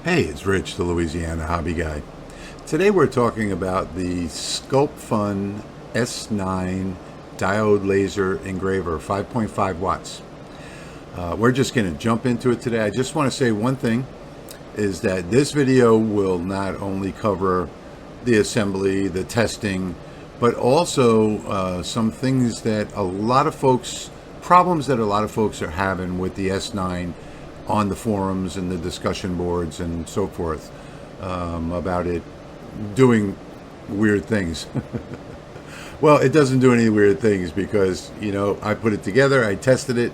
Hey, it's Rich, the Louisiana Hobby Guy. Today we're talking about the Sculpfun S9 Diode Laser Engraver, 5.5 watts. We're just going to jump into it today. I just want to say one thing, is that this video will not only cover the assembly, the testing, but also some things that problems that a lot of folks are having with the S9 on the forums and the discussion boards and so forth, about it doing weird things. Well, it doesn't do any weird things because, I put it together, I tested it.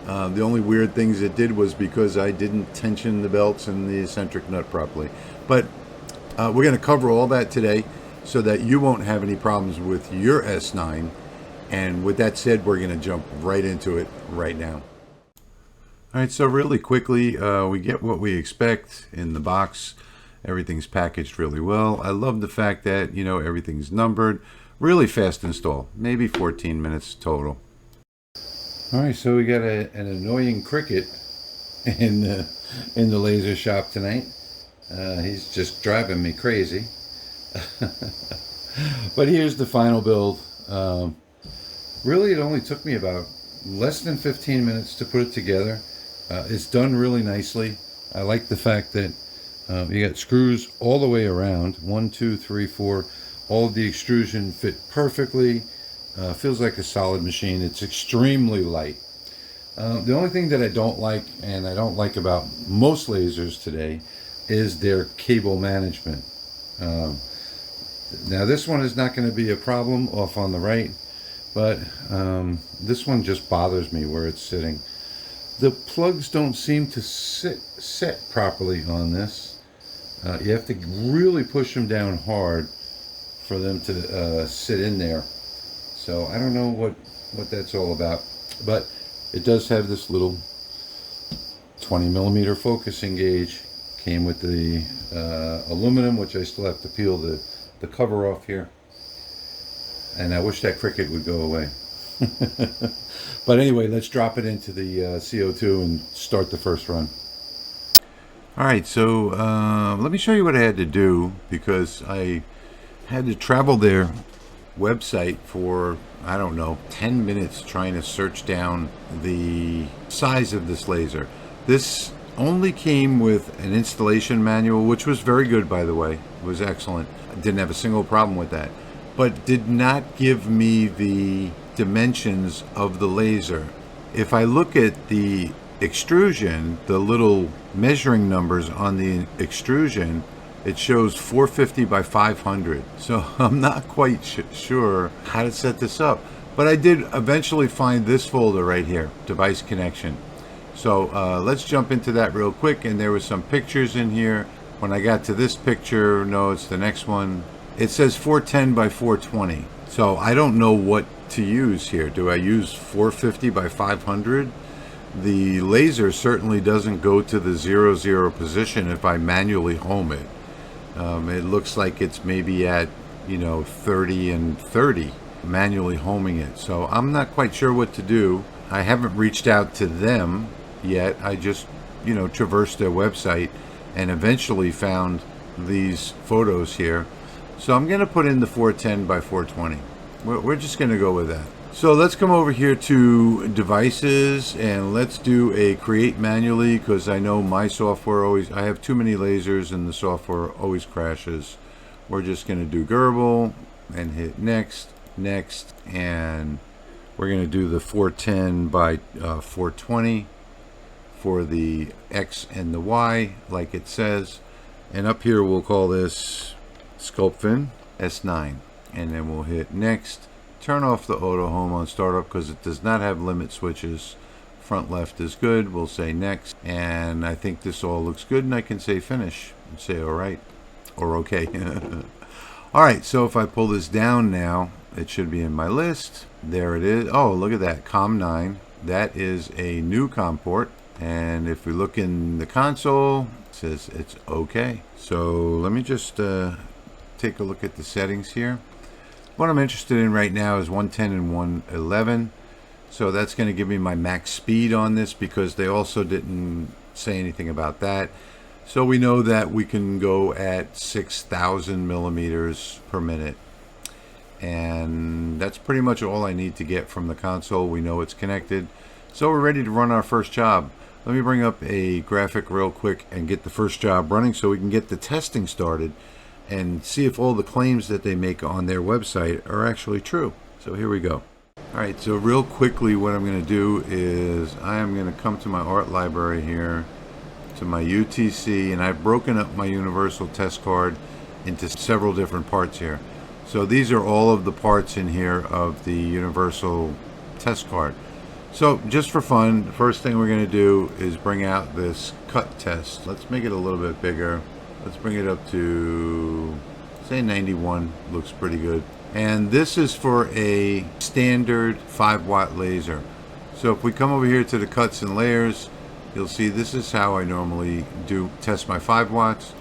The only weird things it did was because I didn't tension the belts and the eccentric nut properly. But we're going to cover all that today so that you won't have any problems with your S9. And with that said, we're going to jump right into it right now. All right, so really quickly, we get what we expect in the box. Everything's packaged really well. I love the fact that, everything's numbered. Really fast install, maybe 14 minutes total. All right, so we got an annoying cricket in the laser shop tonight. He's just driving me crazy. But here's the final build. Really, it only took me about less than 15 minutes to put it together. It's done really nicely. I like the fact that you got screws all the way around. 1, 2, 3, 4. All of the extrusion fit perfectly. Feels like a solid machine. It's extremely light. The only thing that I don't like, and I don't like about most lasers today, is their cable management. Now this one is not going to be a problem off on the right, but this one just bothers me where it's sitting. The plugs don't seem to set properly on this. You have to really push them down hard for them to sit in there. So I don't know what that's all about. But it does have this little 20 millimeter focusing gauge. Came with the aluminum, which I still have to peel the cover off here. And I wish that cricket would go away. But anyway, let's drop it into the CO2 and start the first run. All right, so let me show you what I had to do, because I had to travel their website for, I don't know, 10 minutes trying to search down the size of this laser. This only came with an installation manual, which was very good, by the way. It was excellent. I didn't have a single problem with that, but did not give me the dimensions of the laser. If I look at the extrusion, the little measuring numbers on the extrusion, it shows 450 by 500. So I'm not quite sure how to set this up, but I did eventually find this folder right here, device connection. So let's jump into that real quick. And there was some pictures in here. When I got to this picture, no, it's the next one. It says 410 by 420. So I don't know what to use here. Do I use 450 by 500? The laser certainly doesn't go to the 0, position if I manually home it. It looks like it's maybe at 30 and 30 manually homing it. So I'm not quite sure what to do. I haven't reached out to them yet. I just traversed their website and eventually found these photos here. So I'm going to put in the 410 by 420. We're just going to go with that. So let's come over here to devices and let's do a create manually, because I know my software I have too many lasers and the software always crashes. We're just going to do Gerbil and hit next, and we're going to do the 410 by 420 for the X and the Y, like it says. And up here we'll call this Sculpfun S9, and then we'll hit next. Turn off the auto home on startup because it does not have limit switches. Front left is good. We'll say next, and I think this all looks good, and I can say finish and say all right or okay. All right, so if I pull this down now, it should be in my list. There it is. Oh, look at that, COM9. That is a new COM port. And if we look in the console, it says it's okay. So let me just take a look at the settings here. What I'm interested in right now is 110 and 111. So that's going to give me my max speed on this, because they also didn't say anything about that. So we know that we can go at 6,000 millimeters per minute. And that's pretty much all I need to get from the console. We know it's connected. So we're ready to run our first job. Let me bring up a graphic real quick and get the first job running so we can get the testing started and see if all the claims that they make on their website are actually true. So here we go. Alright, so real quickly what I'm going to do is I am going to come to my art library here, to my UTC, and I've broken up my universal test card into several different parts here. So these are all of the parts in here of the universal test card. So just for fun, the first thing we're going to do is bring out this cut test. Let's make it a little bit bigger. Let's bring it up to, say, 91. Looks pretty good. And this is for a standard 5-watt laser. So if we come over here to the cuts and layers, you'll see this is how I normally do test my 5 watts.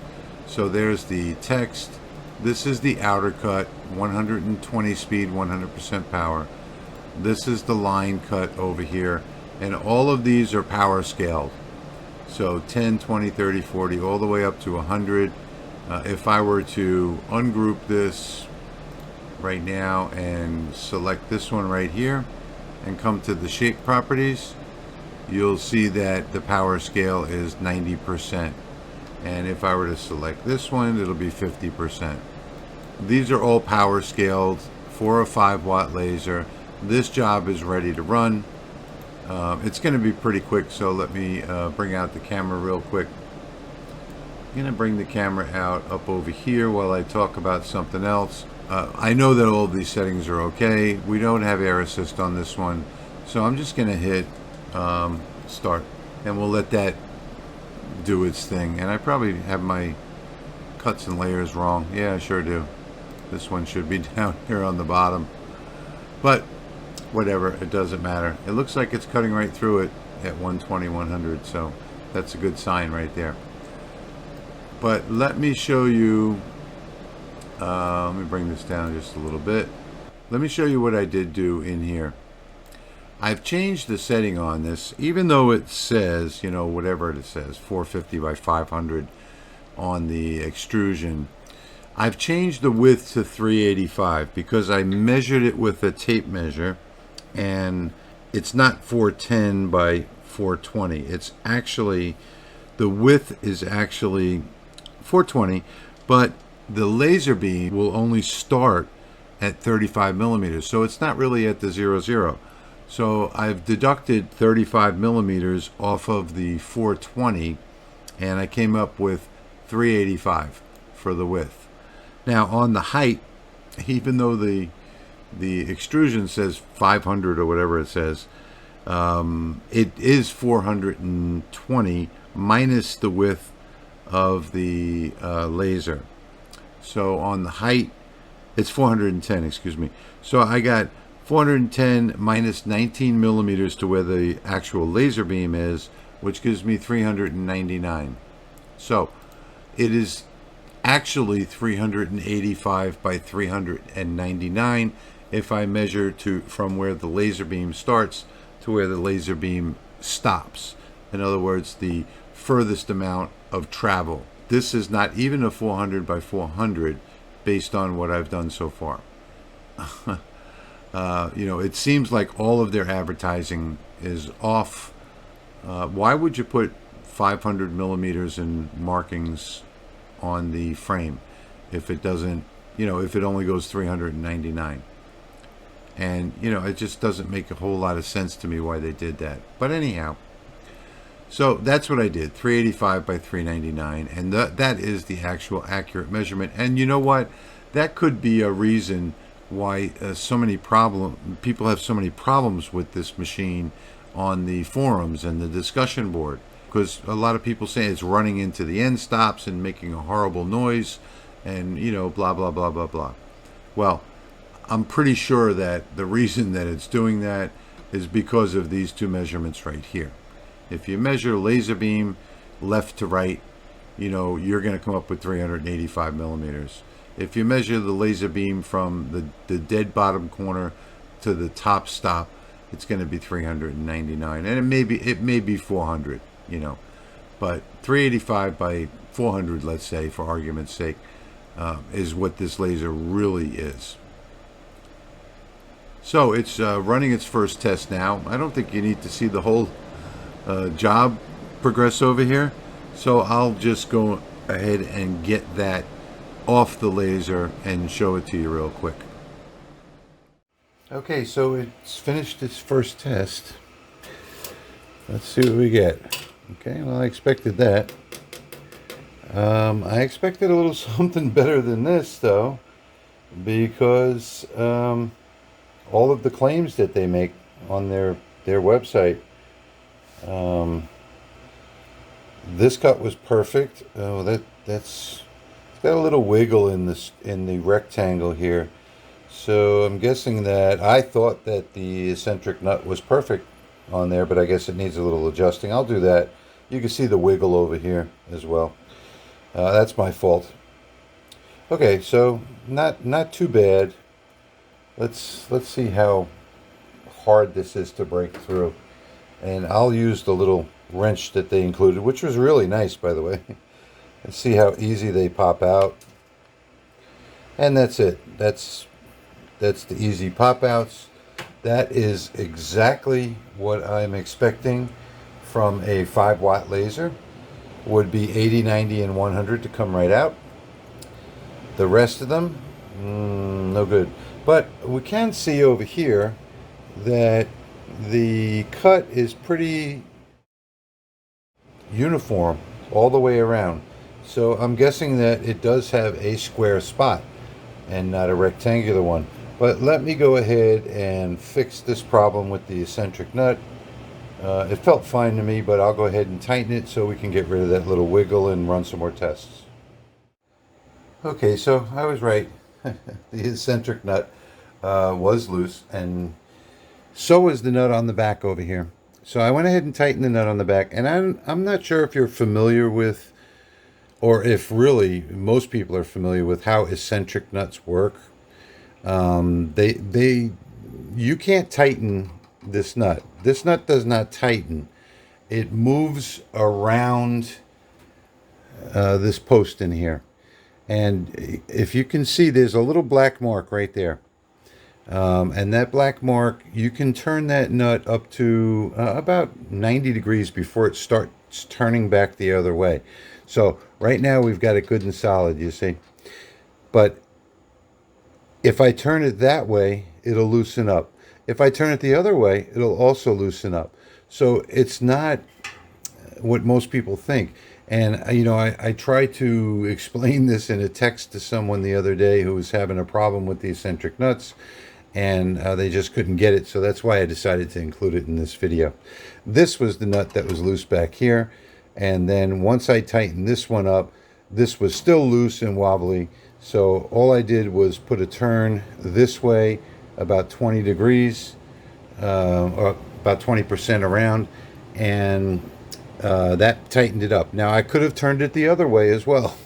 So there's the text. This is the outer cut, 120 speed, 100% power. This is the line cut over here. And all of these are power scaled. So 10, 20, 30, 40, all the way up to 100. If I were to ungroup this right now and select this one right here and come to the shape properties, you'll see that the power scale is 90%. And if I were to select this one, it'll be 50%. These are all power scaled for a 5-watt laser. This job is ready to run. It's going to be pretty quick, so let me bring out the camera real quick. I'm going to bring the camera out up over here while I talk about something else. I know that all of these settings are okay. We don't have air assist on this one, so I'm just going to hit start, and we'll let that do its thing. And I probably have my cuts and layers wrong. Yeah, I sure do. This one should be down here on the bottom, but whatever, it doesn't matter. It looks like it's cutting right through it at 120, 100, so that's a good sign right there. But let me show you, let me bring this down just a little bit. Let me show you what I did do in here. I've changed the setting on this, even though it says, you know, whatever it says, 450 by 500 on the extrusion. I've changed the width to 385 because I measured it with a tape measure, and it's not 410 by 420. It's actually, the width is actually 420, but the laser beam will only start at 35 millimeters. So it's not really at the 00. So I've deducted 35 millimeters off of the 420, and I came up with 385 for the width. Now on the height, even though the extrusion says 500 or whatever it says, it is 420 minus the width of the laser. So on the height, it's 410, excuse me. So I got 410 minus 19 millimeters to where the actual laser beam is, which gives me 399. So it is actually 385 by 399 if I measure from where the laser beam starts to where the laser beam stops. In other words, the furthest amount of travel. This is not even a 400 by 400 based on what I've done so far. You know, it seems like all of their advertising is off. Why would you put 500 millimeters in markings on the frame if it doesn't, you know, if it only goes 399? And, you know, it just doesn't make a whole lot of sense to me why they did that. But anyhow, so that's what I did, 385 by 399, and that is the actual accurate measurement. And you know what? That could be a reason why people have so many problems with this machine on the forums and the discussion board, because a lot of people say it's running into the end stops and making a horrible noise, and, you know, blah blah blah blah blah. Well, I'm pretty sure that the reason that it's doing that is because of these two measurements right here. If you measure laser beam left to right, you know, you're going to come up with 385 millimeters. If you measure the laser beam from the dead bottom corner to the top stop, it's going to be 399, and it may be 400, you know. But 385 by 400, let's say, for argument's sake, is what this laser really is. So it's running its first test now. I don't think you need to see the whole job progress over here. So I'll just go ahead and get that off the laser and show it to you real quick. Okay, so it's finished its first test. Let's see what we get. Okay, well, I expected that. I expected a little something better than this, though, because all of the claims that they make on their website, this cut was perfect. Oh, that's it's got a little wiggle in the rectangle here. So I'm guessing that I thought that the eccentric nut was perfect on there, but I guess it needs a little adjusting. I'll do that. You can see the wiggle over here as well. That's my fault. Okay, so not too bad. Let's see how hard this is to break through. And I'll use the little wrench that they included, which was really nice, by the way. And see how easy they pop out. And that's it. That's the easy pop outs. That is exactly what I'm expecting from a 5-watt laser. Would be 80, 90, and 100 to come right out. The rest of them, no good. But we can see over here that the cut is pretty uniform all the way around. So I'm guessing that it does have a square spot and not a rectangular one. But let me go ahead and fix this problem with the eccentric nut. It felt fine to me, but I'll go ahead and tighten it so we can get rid of that little wiggle and run some more tests. Okay, so I was right. The eccentric nut was loose, and so was the nut on the back over here. So I went ahead and tightened the nut on the back, and I'm not sure if you're familiar with, or if really most people are familiar with how eccentric nuts work. You can't tighten this nut. This nut does not tighten. It moves around this post in here. And if you can see, there's a little black mark right there. And that black mark, you can turn that nut up to about 90 degrees before it starts turning back the other way. So right now we've got it good and solid, you see. But if I turn it that way, it'll loosen up. If I turn it the other way, it'll also loosen up. So it's not what most people think. And, you know, I tried to explain this in a text to someone the other day who was having a problem with the eccentric nuts, and they just couldn't get it. So that's why I decided to include it in this video. This was the nut that was loose back here. And then once I tightened this one up, this was still loose and wobbly. So all I did was put a turn this way, about 20 degrees, or about 20% around, and that tightened it up. Now I could have turned it the other way as well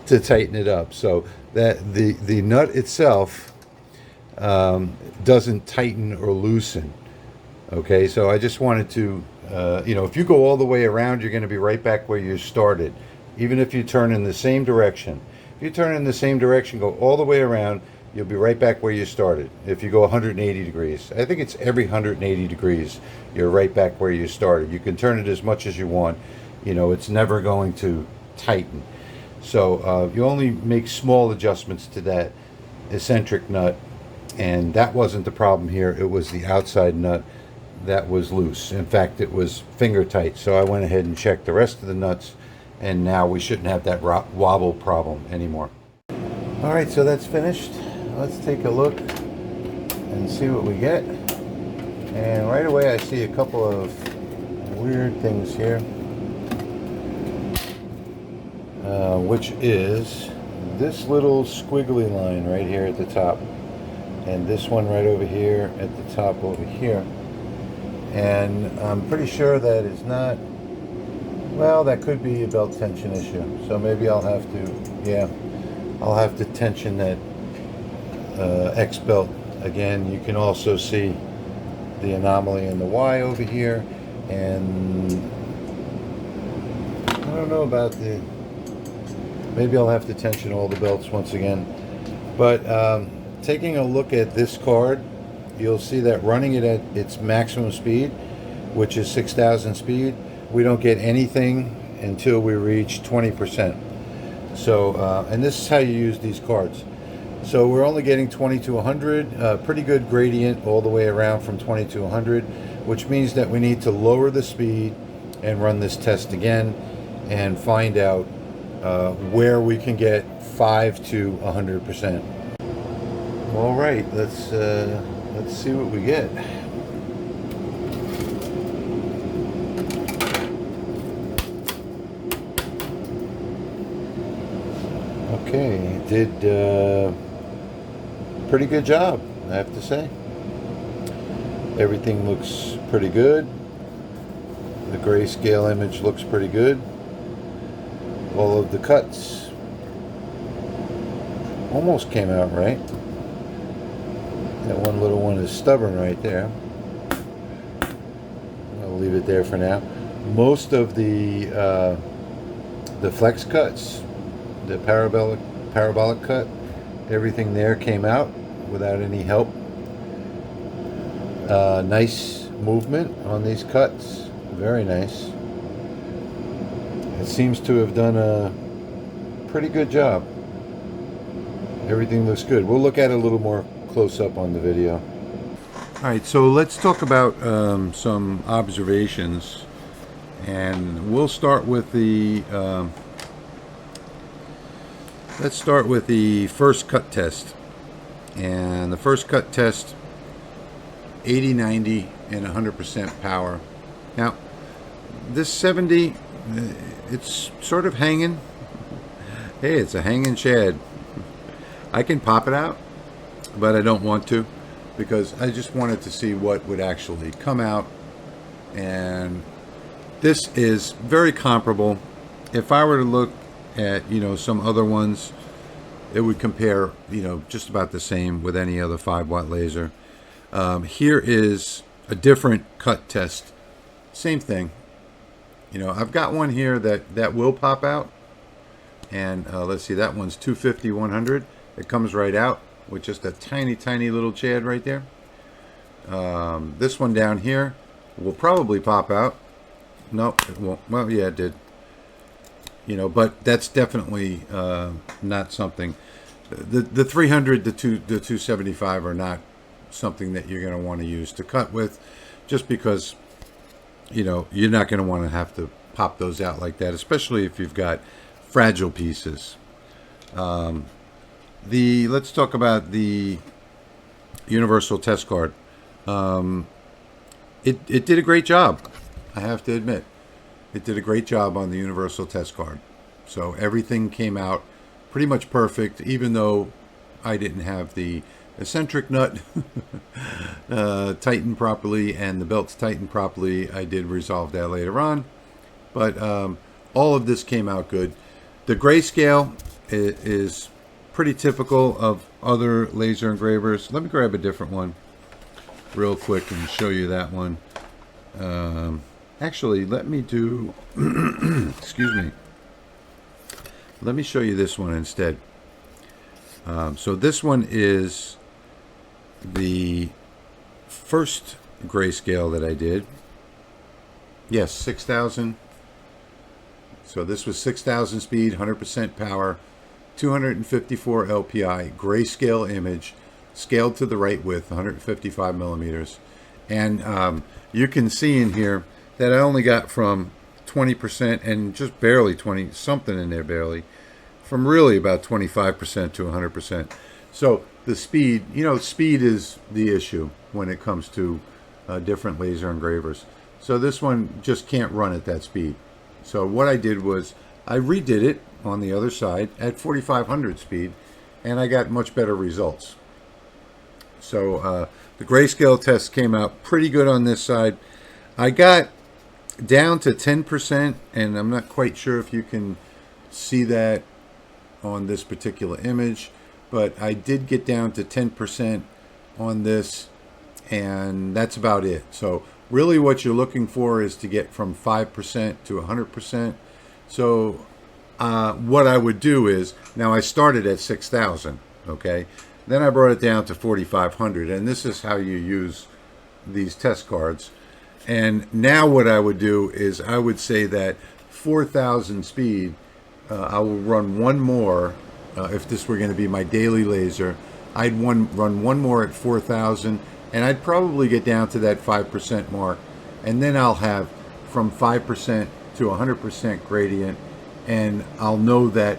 to tighten it up. So that the nut itself doesn't tighten or loosen. Okay, so I just wanted to, you know, if you go all the way around, you're going to be right back where you started, even if you turn in the same direction. If you turn in the same direction, go all the way around, you'll be right back where you started. If you go 180 degrees, I think it's every 180 degrees, you're right back where you started. You can turn it as much as you want. You know, it's never going to tighten. So you only make small adjustments to that eccentric nut, and that wasn't the problem here. It was the outside nut that was loose. In fact, it was finger tight. So I went ahead and checked the rest of the nuts, and now we shouldn't have that wobble problem anymore. All right, so that's finished. Let's take a look and see what we get. And right away I see a couple of weird things here, which is this little squiggly line right here at the top, and this one right over here at the top over here. And I'm pretty sure that is not, well, that could be a belt tension issue. So maybe I'll have to, yeah, I'll have to tension that X belt again. You can also see the anomaly in the Y over here, and don't know about the, maybe I'll have to tension all the belts once again. But taking a look at this card, you'll see that running it at its maximum speed, which is 6,000 speed, we don't get anything until we reach 20%. So, and this is how you use these cards. So we're only getting 20 to 100, pretty good gradient all the way around from 20 to 100, which means that we need to lower the speed and run this test again and find out where we can get 5 to 100%. All right, let's see what we get. Okay, did pretty good job, I have to say. Everything looks pretty good. The grayscale image looks pretty good. All of the cuts almost came out right. That one little one is stubborn right there. I'll leave it there for now. Most of the flex cuts, the parabolic cut, everything there came out without any help. Nice movement on these cuts, very nice. It seems to have done a pretty good job. Everything looks good. We'll look at it a little more close up on the video. Alright, so let's talk about some observations, and we'll start with the let's start with the first cut test. And the first cut test, 80, 90, and 100% power. Now, this 70, it's sort of hanging. Hey, it's a hanging shad. I can pop it out, but I don't want to, because I just wanted to see what would actually come out. And this is very comparable. If I were to look at, you know, some other ones, it would compare, you know, just about the same with any other 5-watt laser. Here is a different cut test. Same thing. You know, I've got one here that will pop out. And let's see, that one's 250, 100. It comes right out with just a tiny, tiny little chad right there. This one down here will probably pop out. Nope, it won't. Well, yeah, it did. You know, but that's definitely not something. The 300, the 275 are not something that you're going to want to use to cut with, just because, you know, you're not going to want to have to pop those out like that, especially if you've got fragile pieces. Let's talk about the universal test card. It did a great job, I have to admit. It did a great job on the universal test card. So everything came out pretty much perfect, even though I didn't have the eccentric nut tightened properly and the belts tightened properly. I did resolve that later on. But all of this came out good. The grayscale is pretty typical of other laser engravers. Let me grab a different one real quick and show you that one. Actually, let me do, excuse me. Let me show you this one instead. So this one is the first grayscale that I did. Yes, 6,000. So this was 6,000 speed, 100% power, 254 LPI, grayscale image, scaled to the right width, 155 millimeters. And you can see in here that I only got from 20% and just barely 20, something in there barely, from really about 25% to 100%. So the speed, you know, speed is the issue when it comes to different laser engravers. So this one just can't run at that speed. So what I did was I redid it on the other side at 4,500 speed, and I got much better results. So the grayscale test came out pretty good on this side. I got down to 10%, and I'm not quite sure if you can see that on this particular image, but I did get down to 10% on this, and that's about it. So really what you're looking for is to get from 5% to 100%. So what I would do is, now I started at 6,000, okay? Then I brought it down to 4,500, and this is how you use these test cards. And now what I would do is I would say that 4,000 speed, I will run one more, if this were going to be my daily laser, I'd run one more at 4,000, and I'd probably get down to that 5% mark, and then I'll have from 5% to 100% gradient, and I'll know that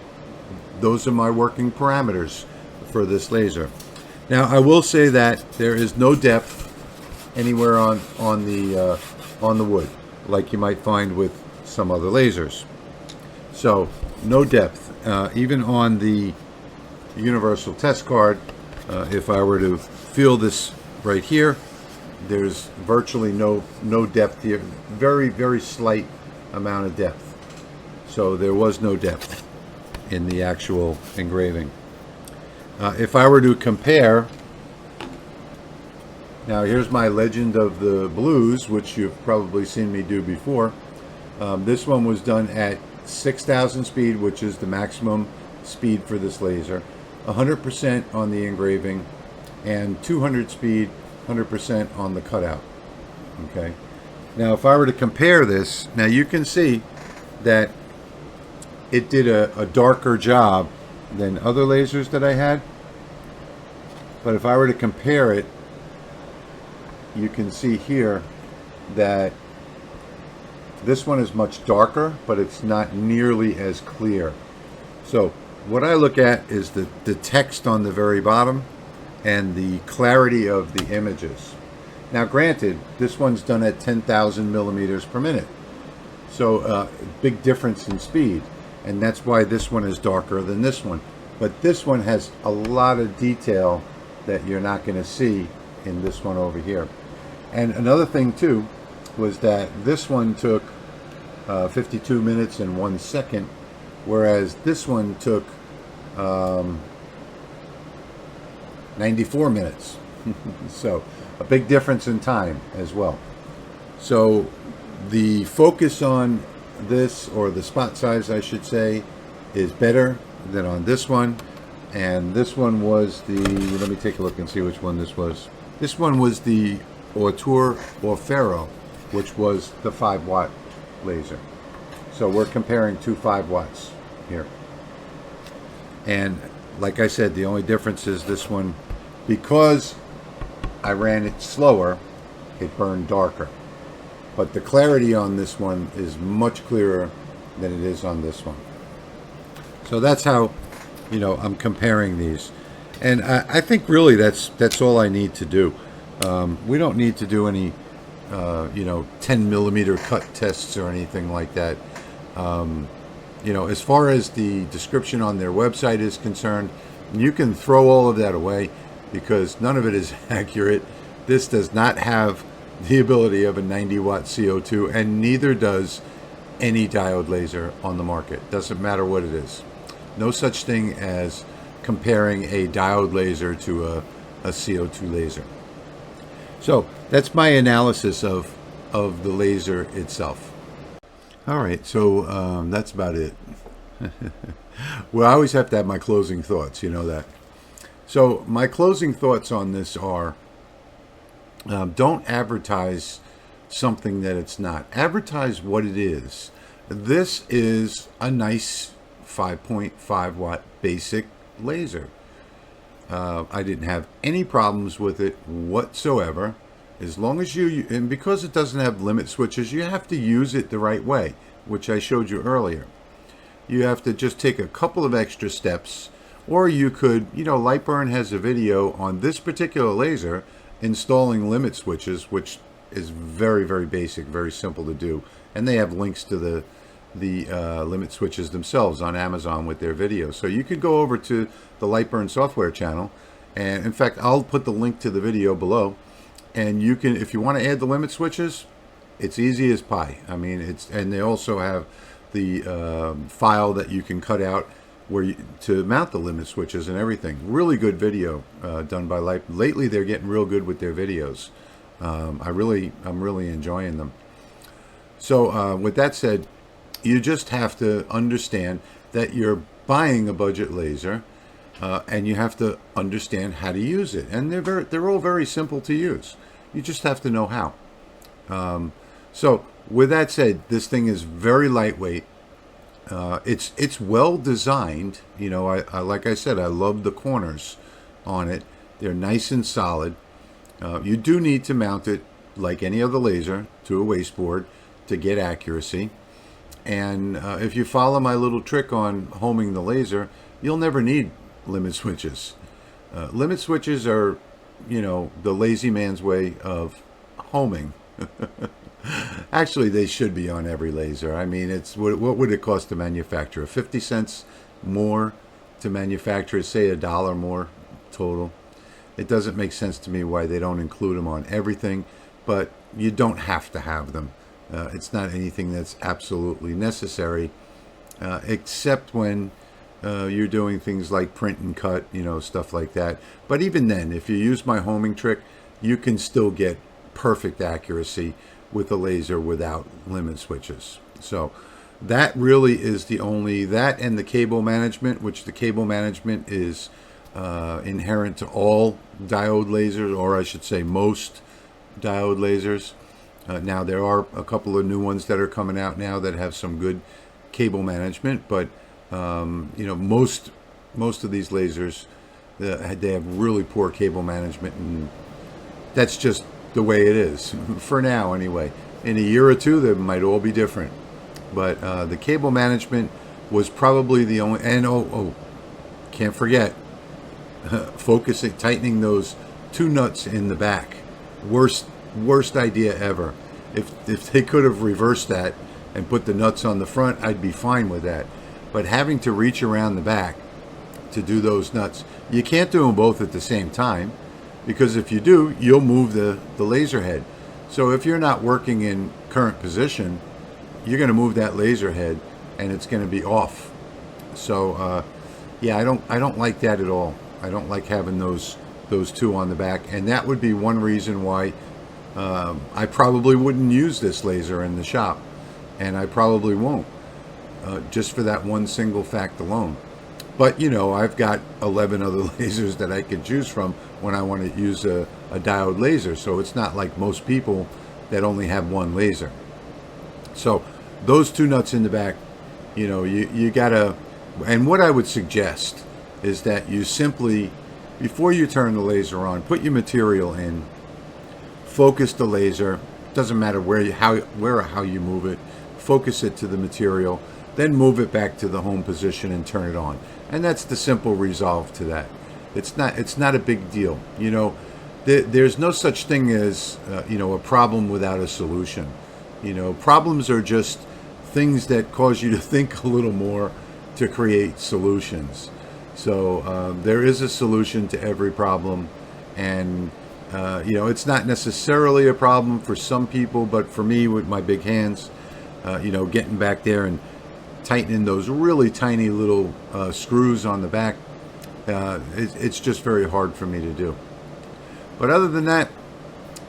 those are my working parameters for this laser. Now I will say that there is no depth anywhere on the wood like you might find with some other lasers. So no depth, even on the universal test card. If I were to feel this right here, there's virtually no depth here. Very slight amount of depth. So there was no depth in the actual engraving. If I were to compare, now here's my Legend of the Blues, which you've probably seen me do before. This one was done at 6,000 speed, which is the maximum speed for this laser, 100% on the engraving, and 200 speed, 100% on the cutout. Okay. Now if I were to compare this, now you can see that it did a darker job than other lasers that I had. But if I were to compare it, you can see here that this one is much darker, but it's not nearly as clear. So what I look at is the text on the very bottom and the clarity of the images. Now granted, this one's done at 10,000 millimeters per minute. So big difference in speed. And that's why this one is darker than this one. But this one has a lot of detail that you're not going to see in this one over here. And another thing too was that this one took 52 minutes and 1 second, whereas this one took 94 minutes. So a big difference in time as well. So the focus on this, or the spot size I should say, is better than on this one. And this one was the, let me take a look and see which one this was. This one was the ortur or ferro, which was the 5-watt laser. So we're comparing two 5 watts here. And like I said, the only difference is this one, because I ran it slower, it burned darker. But the clarity on this one is much clearer than it is on this one. So that's how, you know, I'm comparing these. And I think really that's all I need to do. We don't need to do any, you know, 10 millimeter cut tests or anything like that. You know, as far as the description on their website is concerned, you can throw all of that away because none of it is accurate. This does not have the ability of a 90-watt CO2, and neither does any diode laser on the market. Doesn't matter what it is. No such thing as comparing a diode laser to a CO2 laser. So that's my analysis of the laser itself. All right, so that's about it. Well, I always have to have my closing thoughts, you know that. So my closing thoughts on this are, don't advertise something that it's not. Advertise what it is. This is a nice 5.5 watt basic laser. I didn't have any problems with it whatsoever. As long as and because it doesn't have limit switches, you have to use it the right way, which I showed you earlier. You have to just take a couple of extra steps, or you could, you know, Lightburn has a video on this particular laser installing limit switches, which is very basic, very simple to do. And they have links to the limit switches themselves on Amazon with their videos. So you could go over to the Lightburn software channel, and in fact I'll put the link to the video below, and you can, if you want to add the limit switches, it's easy as pie. I mean, and they also have the file that you can cut out where to mount the limit switches and everything. Really good video done by Light. Lately they're getting real good with their videos. I'm really enjoying them. So with that said, You just have to understand that you're buying a budget laser, and you have to understand how to use it. And they're all very simple to use. You just have to know how. So with that said, this thing is very lightweight. It's well designed. You know, I like I said, I love the corners on it. They're nice and solid. You do need to mount it like any other laser to a wasteboard to get accuracy. And if you follow my little trick on homing the laser, you'll never need limit switches. Limit switches are, you know, the lazy man's way of homing. Actually, they should be on every laser. I mean, it's what would it cost to manufacture? 50 cents more to manufacture, say $1 more total. It doesn't make sense to me why they don't include them on everything, but you don't have to have them. It's not anything that's absolutely necessary, except when you're doing things like print and cut, you know, stuff like that. But even then, if you use my homing trick, you can still get perfect accuracy with a laser without limit switches. So that really is the only, that and the cable management, which the cable management is inherent to all diode lasers, or I should say most diode lasers. Now there are a couple of new ones that are coming out now that have some good cable management, but you know, most of these lasers, they have really poor cable management, and that's just the way it is for now anyway. In a year or two they might all be different, but the cable management was probably the only, and can't forget focusing, tightening those two nuts in the back. Worst idea ever. If they could have reversed that and put the nuts on the front, I'd be fine with that. But having to reach around the back to do those nuts, you can't do them both at the same time, because if you do, you'll move the laser head. So if you're not working in current position, you're going to move that laser head and it's going to be off. So yeah, I don't like that at all. I don't like having those two on the back, and that would be one reason why I probably wouldn't use this laser in the shop, and I probably won't, just for that one single fact alone. But you know, I've got 11 other lasers that I could choose from when I want to use a diode laser, so it's not like most people that only have one laser. So those two nuts in the back, you know, you gotta, and what I would suggest is that you simply, before you turn the laser on, put your material in, focus the laser. Doesn't matter where or how you move it. Focus it to the material, then move it back to the home position and turn it on. And that's the simple resolve to that. It's not a big deal. You know, there's no such thing as you know, a problem without a solution. You know, problems are just things that cause you to think a little more to create solutions. So there is a solution to every problem, and you know, it's not necessarily a problem for some people, but for me, with my big hands, you know, getting back there and tightening those really tiny little screws on the back, it's just very hard for me to do. But other than that,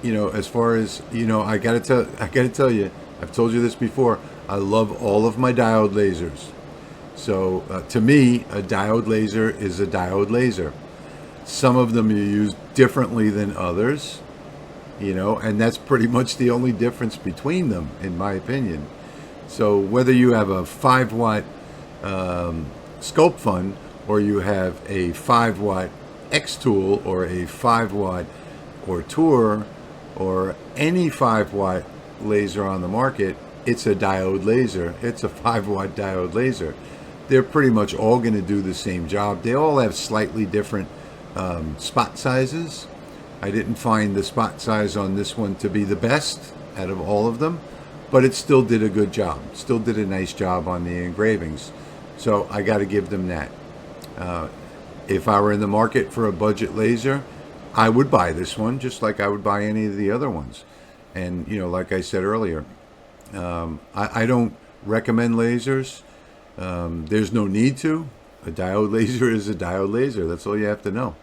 you know, as far as, you know, I gotta tell you, I've told you this before, I love all of my diode lasers. So to me, a diode laser is a diode laser. Some of them you use differently than others, you know, and that's pretty much the only difference between them, in my opinion. So whether you have a 5-watt Sculpfun, or you have a 5-watt X-Tool, or a 5-watt ortur, or any 5-watt laser on the market, it's a diode laser. It's a 5-watt diode laser. They're pretty much all going to do the same job. They all have slightly different spot sizes. I didn't find the spot size on this one to be the best out of all of them, but it still did a good job. Still did a nice job on the engravings. So I got to give them that. If I were in the market for a budget laser, I would buy this one just like I would buy any of the other ones. And, you know, like I said earlier, I don't recommend lasers. There's no need to. A diode laser is a diode laser. That's all you have to know.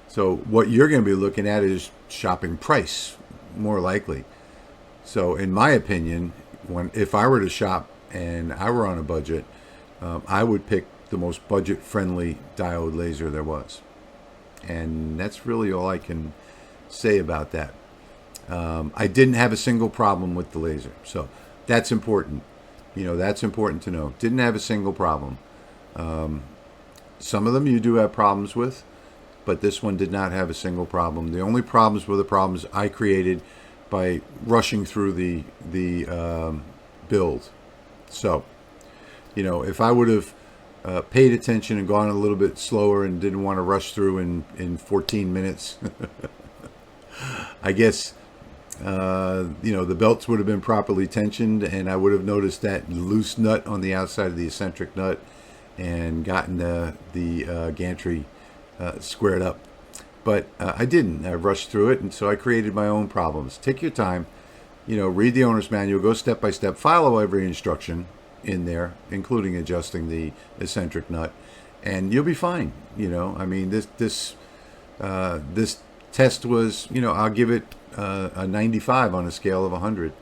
So what you're going to be looking at is shopping price, more likely. So in my opinion, if I were to shop and I were on a budget, I would pick the most budget-friendly diode laser there was. And that's really all I can say about that. I didn't have a single problem with the laser, so that's important. That's important to know. Didn't have a single problem. Some of them you do have problems with, but this one did not have a single problem. The only problems were the problems I created by rushing through the build. So, if I would have paid attention and gone a little bit slower and didn't want to rush through in 14 minutes, I guess, the belts would have been properly tensioned, and I would have noticed that loose nut on the outside of the eccentric nut and gotten the gantry squared up. But I didn't. I rushed through it, and so I created my own problems. Take your time, read the owner's manual, go step by step, follow every instruction in there, including adjusting the eccentric nut, and you'll be fine. I mean, this test was, I'll give it a 95 on a scale of 100.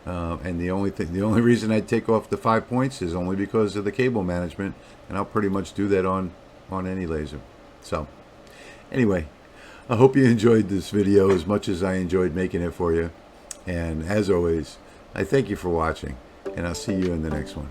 And the only reason I'd take off the 5 points is only because of the cable management, and I'll pretty much do that on any laser. So, anyway, I hope you enjoyed this video as much as I enjoyed making it for you. And as always, I thank you for watching, and I'll see you in the next one.